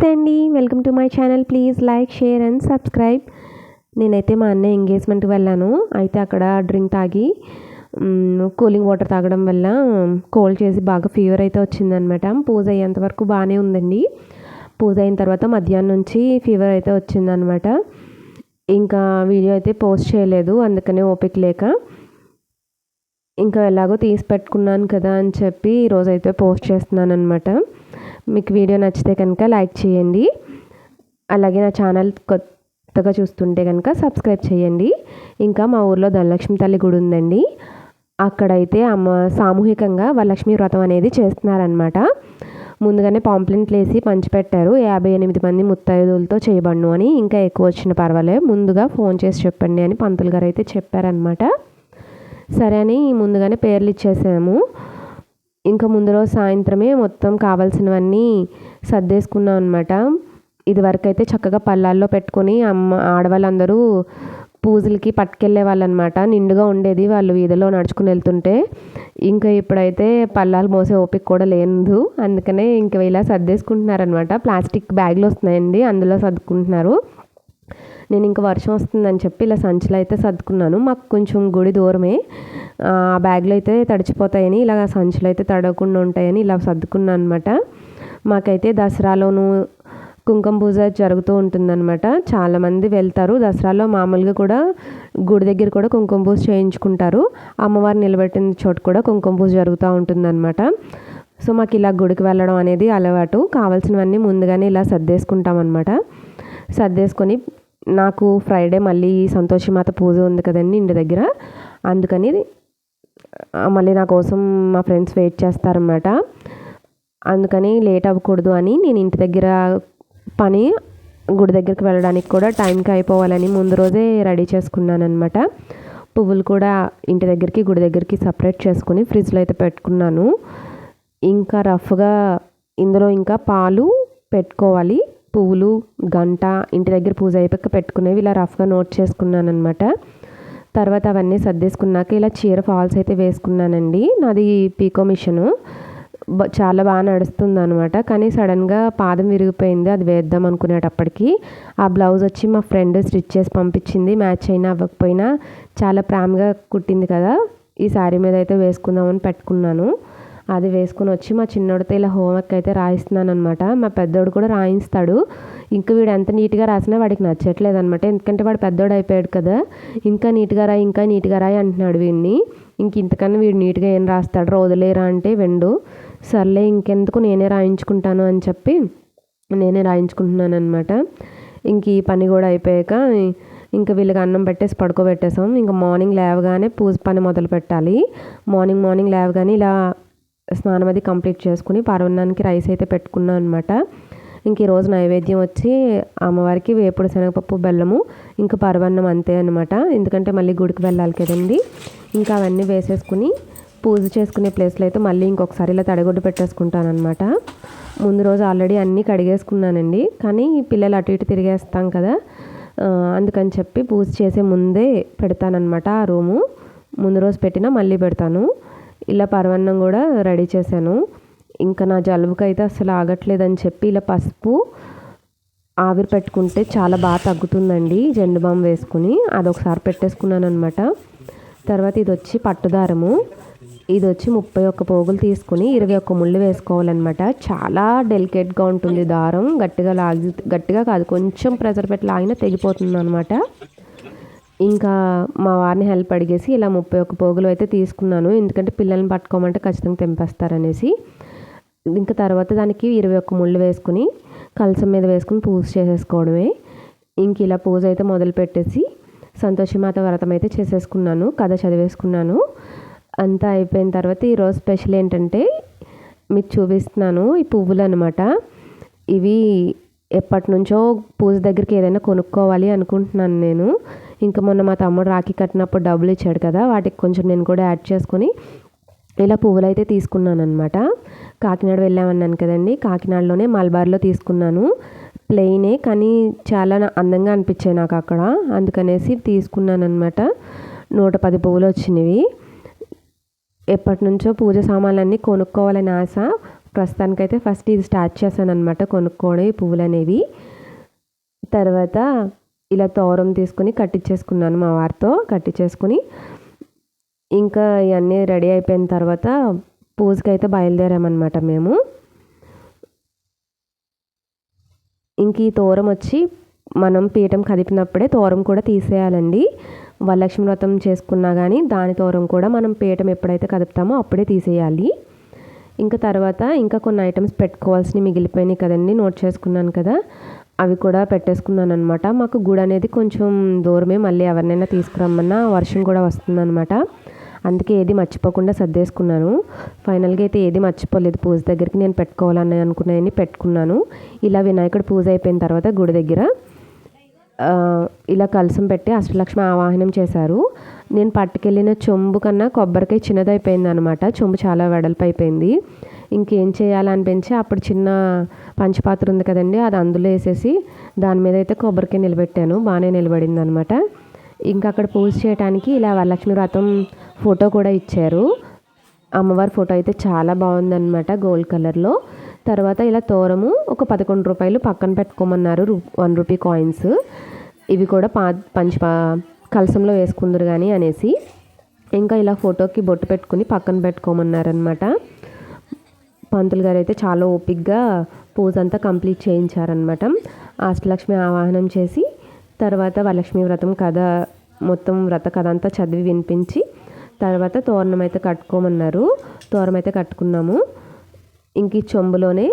నమస్తే అండి, welcome to my channel. Please like, share and subscribe. నేనైతే మా అన్నయ్య ఎంగేజ్మెంట్కి వెళ్ళాను. అయితే అక్కడ డ్రింక్ తాగి కూలింగ్ వాటర్ తాగడం వల్ల కోల్డ్ చేసి బాగా ఫీవర్ అయితే వచ్చిందనమాట. పూజ అయ్యేంత వరకు బాగానే ఉందండి. పూజ అయిన తర్వాత మధ్యాహ్నం నుంచి ఫీవర్ అయితే వచ్చిందనమాట. ఇంకా వీడియో అయితే పోస్ట్ చేయలేదు, అందుకనే ఓపిక లేక ఇంకా ఎలాగో తీసి పెట్టుకున్నాను కదా అని చెప్పి ఈరోజైతే పోస్ట్ చేస్తున్నాను అనమాట. మీకు వీడియో నచ్చితే కనుక లైక్ చేయండి, అలాగే నా ఛానల్ కొత్తగా చూస్తుంటే కనుక సబ్స్క్రైబ్ చేయండి. ఇంకా మా ఊర్లో ధనలక్ష్మి తల్లి గుడి ఉందండి. అక్కడైతే సామూహికంగా వరలక్ష్మి వ్రతం అనేది చేస్తున్నారనమాట. ముందుగానే పాంప్లెంట్లు వేసి పంచిపెట్టారు, 58 మంది ముత్తైదులతో చేయబడును అని. ఇంకా ఎక్కువ వచ్చిన పర్వాలే, ముందుగా ఫోన్ చేసి చెప్పండి అని పంతులు గారు అయితే చెప్పారనమాట. సరే అని ముందుగానే పేర్లు ఇచ్చేసాము. ఇంకా ముందు రోజు సాయంత్రమే మొత్తం కావాల్సినవన్నీ సర్దేసుకున్నాం అనమాట. ఇది వరకు అయితే చక్కగా పళ్ళాల్లో పెట్టుకొని ఆడవాళ్ళందరూ పూజలకి పట్టుకెళ్ళే వాళ్ళు అనమాట. నిండుగా ఉండేది వాళ్ళు వీధిలో నడుచుకుని వెళ్తుంటే. ఇంకా ఇప్పుడైతే పళ్ళాలు మోసే ఓపిక కూడా లేదు, అందుకనే ఇంకా ఇలా సర్దేసుకుంటున్నారనమాట. ప్లాస్టిక్ బ్యాగులు వస్తున్నాయండి, అందులో సర్దుకుంటున్నారు. నేను ఇంకా వర్షం వస్తుందని చెప్పి ఇలా సంచులు అయితే సర్దుకున్నాను. మాకు కొంచెం గుడి దూరమే, ఆ బ్యాగ్లో అయితే తడిచిపోతాయని ఇలా సంచులు అయితే తడవకుండా ఉంటాయని ఇలా సర్దుకున్నాను అనమాట. మాకైతే దసరాలోను కుంకుమ పూజ జరుగుతూ ఉంటుందన్నమాట. చాలామంది వెళ్తారు దసరాలో. మామూలుగా కూడా గుడి దగ్గర కూడా కుంకుమ పూజ చేయించుకుంటారు. అమ్మవారు నిలబెట్టిన చోట కూడా కుంకుమ పూజ జరుగుతూ ఉంటుందన్నమాట. సో మాకు ఇలా గుడికి వెళ్ళడం అనేది అలవాటు. కావాల్సినవన్నీ ముందుగానే ఇలా సర్దేసుకుంటాం అనమాట. సర్దేసుకొని నాకు ఫ్రైడే మళ్ళీ సంతోషిమాత పూజ ఉంది కదండి ఇంటి దగ్గర, అందుకని మళ్ళీ నా కోసం మా ఫ్రెండ్స్ వెయిట్ చేస్తారన్నమాట. అందుకని లేట్ అవ్వకూడదు అని నేను ఇంటి దగ్గర పని గుడి దగ్గరికి వెళ్ళడానికి కూడా టైంకి అయిపోవాలని ముందు రోజే రెడీ చేసుకున్నాను అనమాట. పువ్వులు కూడా ఇంటి దగ్గరికి గుడి దగ్గరికి సపరేట్ చేసుకుని ఫ్రిడ్జ్లో అయితే పెట్టుకున్నాను. ఇంకా రఫ్గా ఇందులో ఇంకా పాలు పెట్టుకోవాలి, పువ్వులు, గంట ఇంటి దగ్గర పూజ అయిపోయాక పెట్టుకునేవి ఇలా రఫ్గా నోట్ చేసుకున్నాను అనమాట. తర్వాత అవన్నీ సర్దేసుకున్నాక ఇలా చీర ఫాల్స్ అయితే వేసుకున్నానండి. నాది పీకో మిషను, చాలా బాగా నడుస్తుంది అనమాట. కానీ సడన్గా పాదం విరిగిపోయింది, అది వేద్దాం అనుకునేటప్పటికి. ఆ బ్లౌజ్ వచ్చి మా ఫ్రెండ్ స్టిచ్ చేసి పంపించింది, మ్యాచ్ అయినా అవ్వకపోయినా చాలా ప్రేమగా కుట్టింది కదా, ఈ శారీ మీద అయితే వేసుకుందామని పెట్టుకున్నాను. అది వేసుకొని వచ్చి మా చిన్నోడితో ఇలా హోంవర్క్ అయితే రాయిస్తున్నాను అనమాట. మా పెద్దోడు కూడా రాయిస్తాడు. ఇంకా వీడు ఎంత నీట్గా రాసినా వాడికి నచ్చట్లేదు అనమాట. ఎందుకంటే వాడు పెద్దోడు అయిపోయాడు కదా, ఇంకా నీట్గా రాయి, ఇంకా నీట్గా రాయి అంటున్నాడు వీడిని. ఇంతకన్నా వీడు నీట్గా ఏం రాస్తాడు, రోజులేరా అంటే వెండు. సర్లే ఇంకెందుకు నేనే రాయించుకుంటాను అని చెప్పి నేనే రాయించుకుంటున్నాను అనమాట. ఇంక ఈ పని కూడా అయిపోయాక ఇంకా వీళ్ళకి అన్నం పెట్టేసి పడుకోబెట్టేసాం. ఇంకా మార్నింగ్ లేవగానే పూజ పని మొదలు పెట్టాలి. మార్నింగ్ లేవగానే ఇలా స్నానం అది కంప్లీట్ చేసుకుని పరవన్నానికి రైస్ అయితే పెట్టుకున్నాను అనమాట. ఇంక ఈరోజు నైవేద్యం వచ్చి అమ్మవారికి వేపుడు శనగపప్పు, బెల్లము, ఇంకా పరవన్నం అంతే అనమాట. ఎందుకంటే మళ్ళీ గుడికి వెళ్ళాలి కదండి. ఇంకా అవన్నీ వేసేసుకుని పూజ చేసుకునే ప్లేస్లో అయితే మళ్ళీ ఇంకొకసారి ఇలా తడిగుడ్డు పెట్టేసుకుంటాను అనమాట. ముందు రోజు ఆల్రెడీ అన్నీ కడిగేసుకున్నానండి, కానీ పిల్లలు అటు ఇటు తిరిగేస్తాం కదా, అందుకని చెప్పి పూజ చేసే ముందే పెడతానమాట. ఆ రూము ముందు రోజు పెట్టినా మళ్ళీ పెడతాను. ఇలా పరవన్నం కూడా రెడీ చేశాను. ఇంకా నా జలుబుకి అయితే అసలు ఆగట్లేదని చెప్పి ఇలా పసుపు ఆవిరి పెట్టుకుంటే చాలా బాగా తగ్గుతుందండి, జెండు బామ్ వేసుకుని అదొకసారి పెట్టేసుకున్నాను అనమాట. తర్వాత ఇది వచ్చి పట్టుదారము, ఇది వచ్చి 31 పోగులు తీసుకుని 21 ముళ్ళు వేసుకోవాలన్నమాట. చాలా డెలికేట్గా ఉంటుంది దారం, గట్టిగా కాదు, కొంచెం ప్రెజర్ పెట్టి లాగినా తెగిపోతుంది అనమాట. ఇంకా మా వారిని హెల్ప్ అడిగేసి ఇలా 31 పోగులు అయితే తీసుకున్నాను, ఎందుకంటే పిల్లల్ని పట్టుకోమంటే ఖచ్చితంగా తెంపేస్తారనేసి. ఇంకా తర్వాత దానికి 21 ముళ్ళు వేసుకుని కలసం మీద వేసుకుని పూజ చేసేసుకోవడమే. ఇంక ఇలా పూజ అయితే మొదలు పెట్టేసి సంతోషిమాత వ్రతం అయితే చేసేసుకున్నాను, కథ చదివేసుకున్నాను. అంతా అయిపోయిన తర్వాత ఈరోజు స్పెషల్ ఏంటంటే మీకు చూపిస్తున్నాను, ఈ పువ్వులు అనమాట. ఇవి ఎప్పటి నుంచో పూజ దగ్గరికి ఏదైనా కొనుక్కోవాలి అనుకుంటున్నాను నేను. ఇంకా మొన్న మా తమ్ముడు రాఖీ కట్టినప్పుడు డబ్బులు ఇచ్చాడు కదా, వాటికి కొంచెం నేను కూడా యాడ్ చేసుకొని ఇలా పువ్వులు అయితే తీసుకున్నాను అనమాట. కాకినాడ వెళ్ళామన్నాను కదండి, కాకినాడలోనే మలబార్లో తీసుకున్నాను. ప్లెయినే కానీ చాలా అందంగా అనిపించాయి నాకు అక్కడ, అందుకనేసి తీసుకున్నాను అనమాట. 110 పువ్వులు వచ్చినవి. ఎప్పటి నుంచో పూజ సామాన్లన్నీ కొనుక్కోవాలని ఆశ, ప్రస్తుతానికైతే ఫస్ట్ ఇది స్టార్ట్ చేశాను అనమాట కొనుక్కోవడం ఈ పువ్వులు అనేవి. తర్వాత ఇలా తోరం తీసుకుని కట్టించేసుకున్నాను, మా వారితో కట్టించేసుకుని ఇంకా ఇవన్నీ రెడీ అయిపోయిన తర్వాత పూజకైతే బయలుదేరామన్నమాట మేము. ఇంక ఈ తోరం వచ్చి మనం పీఠం కదిపినప్పుడే తోరం కూడా తీసేయాలండి. వరలక్ష్మి వ్రతం చేసుకున్నా కానీ దాని తోరం కూడా మనం పీఠం ఎప్పుడైతే కదుపుతామో అప్పుడే తీసేయాలి. ఇంకా తర్వాత ఇంకా కొన్ని ఐటమ్స్ పెట్టుకోవాల్సినవి మిగిలిపోయినాయి కదండి, నోట్ చేసుకున్నాను కదా, అవి కూడా పెట్టేసుకున్నాను అనమాట. మాకు గుడి అనేది కొంచెం దూరమే, మళ్ళీ ఎవరినైనా తీసుకురమ్మన్నా వర్షం కూడా వస్తుందన్నమాట. అందుకే ఏది మర్చిపోకుండా సర్దేసుకున్నాను. ఫైనల్గా అయితే ఏది మర్చిపోలేదు, పూజ దగ్గరికి నేను పెట్టుకోవాలని అనుకున్నాయని పెట్టుకున్నాను. ఇలా వినాయకుడు పూజ అయిపోయిన తర్వాత గుడి దగ్గర ఇలా కలసం పెట్టి అష్టలక్ష్మి ఆవాహనం చేశారు. నేను పట్టుకెళ్ళిన చెంబు కన్నా కొబ్బరికాయ చిన్నదైపోయింది అనమాట. చెంబు చాలా వెడల్పు అయిపోయింది. ఇంకేం చేయాలనిపించి అప్పుడు చిన్న పంచపాత్ర ఉంది కదండి, అది అందులో వేసేసి దాని మీద అయితే కొబ్బరికాయ నిలబెట్టాను. బాగానే నిలబడింది అనమాట. ఇంకా అక్కడ పూజ చేయడానికి ఇలా వరలక్ష్మి వ్రతం ఫోటో కూడా ఇచ్చారు. అమ్మవారి ఫోటో అయితే చాలా బాగుందన్నమాట, గోల్డ్ కలర్లో. తర్వాత ఇలా తోరము ఒక 11 రూపాయలు పక్కన పెట్టుకోమన్నారు, 1 రూపీ కాయిన్స్. ఇవి కూడా కలసంలో వేసుకుందరు కానీ అనేసి ఇంకా ఇలా ఫోటోకి బొట్టు పెట్టుకుని పక్కన పెట్టుకోమన్నారనమాట. పంతులు గారు అయితే చాలా ఓపిక్గా పూజ అంతా కంప్లీట్ చేయించారనమాట. అష్టలక్ష్మి ఆవాహనం చేసి తర్వాత వరలక్ష్మి వ్రతం కథ మొత్తం వ్రత కథ అంతా చదివి వినిపించి తర్వాత తోరణం అయితే కట్టుకోమన్నారు. తోరణం అయితే కట్టుకున్నాము. ఇంక ఈ చెంబులోనే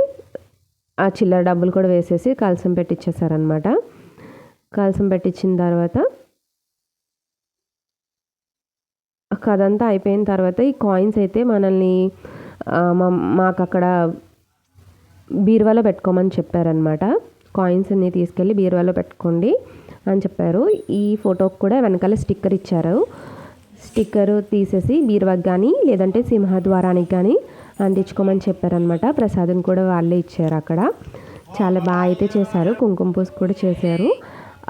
ఆ చిల్లర డబ్బులు కూడా వేసేసి కలసం పెట్టించేసారనమాట. కలసం పెట్టించిన తర్వాత కథ అంతా అయిపోయిన తర్వాత ఈ కాయిన్స్ అయితే మనల్ని మాకు అక్కడ బీరువాలో పెట్టుకోమని చెప్పారనమాట. కాయిన్స్ అన్ని తీసుకెళ్ళి బీరువాలో పెట్టుకోండి అని చెప్పారు. ఈ ఫోటోకి కూడా వెనకాల స్టిక్కర్ ఇచ్చారు. స్టిక్కర్ తీసేసి బీరువాకి కానీ లేదంటే సింహద్వారానికి కానీ అంటించుకోమని చెప్పారనమాట. ప్రసాదం కూడా వాళ్ళే ఇచ్చారు అక్కడ. చాలా బాగా అయితే చేశారు. కుంకుమ పూజ కూడా చేశారు.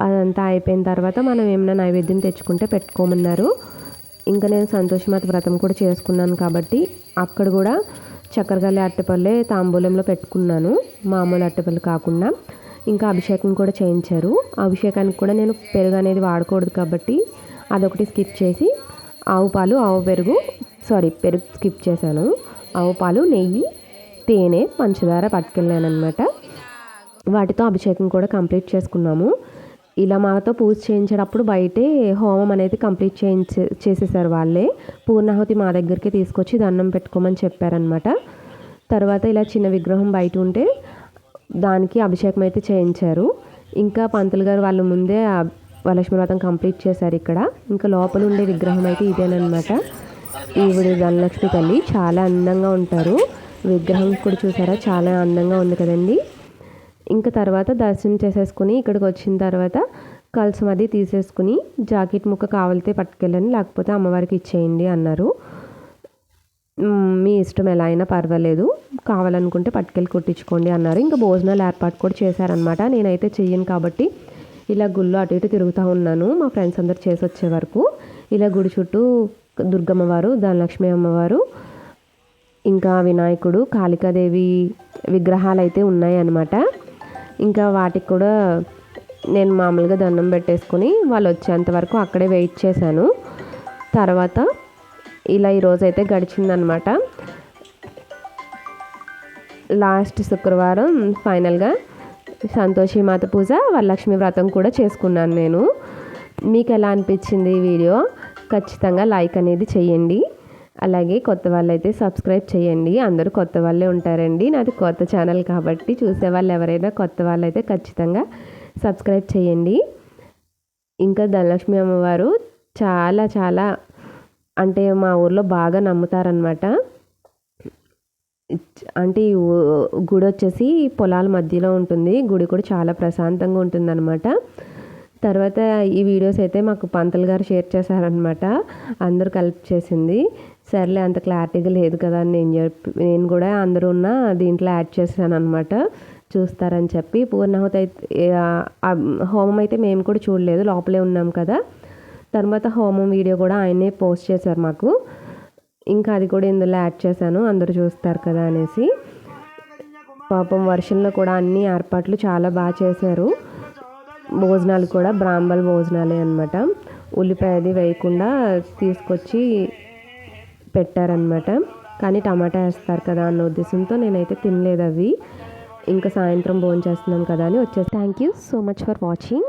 అదంతా అయిపోయిన తర్వాత మనం ఏమైనా నైవేద్యం తెచ్చుకుంటే పెట్టుకోమన్నారు. ఇంకా నేను సంతోషమాత వ్రతం కూడా చేసుకున్నాను కాబట్టి అక్కడ కూడా చక్కెరగల్లి అరటిపళ్ళే తాంబూలంలో పెట్టుకున్నాను, మామూలు అరటిపళ్ళు కాకుండా. ఇంకా అభిషేకం కూడా చేయించారు. అభిషేకానికి కూడా నేను పెరుగు అనేది వాడకూడదు కాబట్టి అదొకటి స్కిప్ చేసి పెరుగు స్కిప్ చేశాను. ఆవు పాలు, నెయ్యి, తేనె, పంచదార పట్టుకెళ్ళాను అనమాట. వాటితో అభిషేకం కూడా కంప్లీట్ చేసుకున్నాము. ఇలా మాతో పూజ చేయించేటప్పుడు బయటే హోమం అనేది కంప్లీట్ చేసేసారు వాళ్ళే. పూర్ణాహుతి మా దగ్గరికి తీసుకొచ్చి దండం పెట్టుకోమని చెప్పారనమాట. తర్వాత ఇలా చిన్న విగ్రహం బయట ఉంటే దానికి అభిషేకం అయితే చేయించారు. ఇంకా పంతులు గారు వాళ్ళ ముందే వరలక్ష్మి వ్రతం కంప్లీట్ చేశారు ఇక్కడ. ఇంకా లోపల ఉండే విగ్రహం అయితే ఇదేనమాట. ఈవిడ ధనలక్ష్మి తల్లి, చాలా అందంగా ఉంటారు. విగ్రహం కూడా చూసారా, చాలా అందంగా ఉంది కదండి. ఇంకా తర్వాత దర్శనం చేసేసుకుని ఇక్కడికి వచ్చిన తర్వాత కలసం అది తీసేసుకుని జాకెట్ ముక్క కావాలితే పట్టుకెళ్ళండి, లేకపోతే అమ్మవారికి ఇచ్చేయండి అన్నారు. మీ ఇష్టం, ఎలా అయినా పర్వాలేదు, కావాలనుకుంటే పట్టుకెళ్ళి కుట్టించుకోండి అన్నారు. ఇంకా భోజనాలు ఏర్పాటు కూడా చేశారనమాట. నేనైతే చెయ్యను కాబట్టి ఇలా గుళ్ళు అటు ఇటు తిరుగుతూ ఉన్నాను, మా ఫ్రెండ్స్ అందరు చేసి వచ్చే వరకు. ఇలా గుడి చుట్టూ దుర్గమ్మవారు, ధనలక్ష్మి అమ్మవారు, ఇంకా వినాయకుడు, కాళికాదేవి విగ్రహాలు అయితే ఉన్నాయి అన్నమాట. ఇంకా వాటికి కూడా నేను మామూలుగా దండం పెట్టేసుకుని వాళ్ళు వచ్చేంత వరకు అక్కడే వెయిట్ చేశాను. తర్వాత ఇలా ఈరోజైతే గడిచిందనమాట. లాస్ట్ శుక్రవారం ఫైనల్గా సంతోషి మాత పూజ, వరలక్ష్మి వ్రతం కూడా చేసుకున్నాను నేను. మీకు ఎలా అనిపించింది ఈ వీడియో? ఖచ్చితంగా లైక్ అనేది చేయండి. అలాగే కొత్త వాళ్ళైతే సబ్స్క్రైబ్ చేయండి. అందరూ కొత్త వాళ్ళే ఉంటారండి, నాది కొత్త ఛానల్ కాబట్టి చూసేవాళ్ళు ఎవరైనా కొత్త వాళ్ళైతే ఖచ్చితంగా సబ్స్క్రైబ్ చేయండి. ఇంకా ధనలక్ష్మి అమ్మవారు చాలా చాలా అంటే మా ఊర్లో బాగా నమ్ముతారనమాట. అంటే ఈ గుడి వచ్చేసి పొలాల మధ్యలో ఉంటుంది. గుడి కూడా చాలా ప్రశాంతంగా ఉంటుందన్నమాట. తర్వాత ఈ వీడియోస్ అయితే మాకు పంతులు గారు షేర్ చేశారనమాట. అందరూ కలిపి చేసింది. సర్లే, అంత క్లారిటీగా లేదు కదా అని నేను కూడా అందరూ ఉన్న దీంట్లో యాడ్ చేశాను అనమాట, చూస్తారని చెప్పి. పూర్ణాహుతి అయితే హోమం అయితే మేము కూడా చూడలేదు, లోపలే ఉన్నాం కదా. తర్వాత హోమం వీడియో కూడా ఆయనే పోస్ట్ చేశారు మాకు. ఇంకా అది కూడా ఇందులో యాడ్ చేశాను, అందరూ చూస్తారు కదా అనేసి. పాపం వర్షంలో కూడా అన్ని ఏర్పాట్లు చాలా బాగా చేశారు. భోజనాలు కూడా బ్రాహ్మణ భోజనాలే అనమాట. ఉల్లిపాయ అది వేయకుండా తీసుకొచ్చి పెట్టారనమాట. కానీ టమాటా వేస్తారు కదా అన్న ఉద్దేశంతో నేనైతే తినలేదు అవి. ఇంకా సాయంత్రం భోజనం చేస్తున్నాం కదా అని వచ్చేసి. Thank you so much for watching.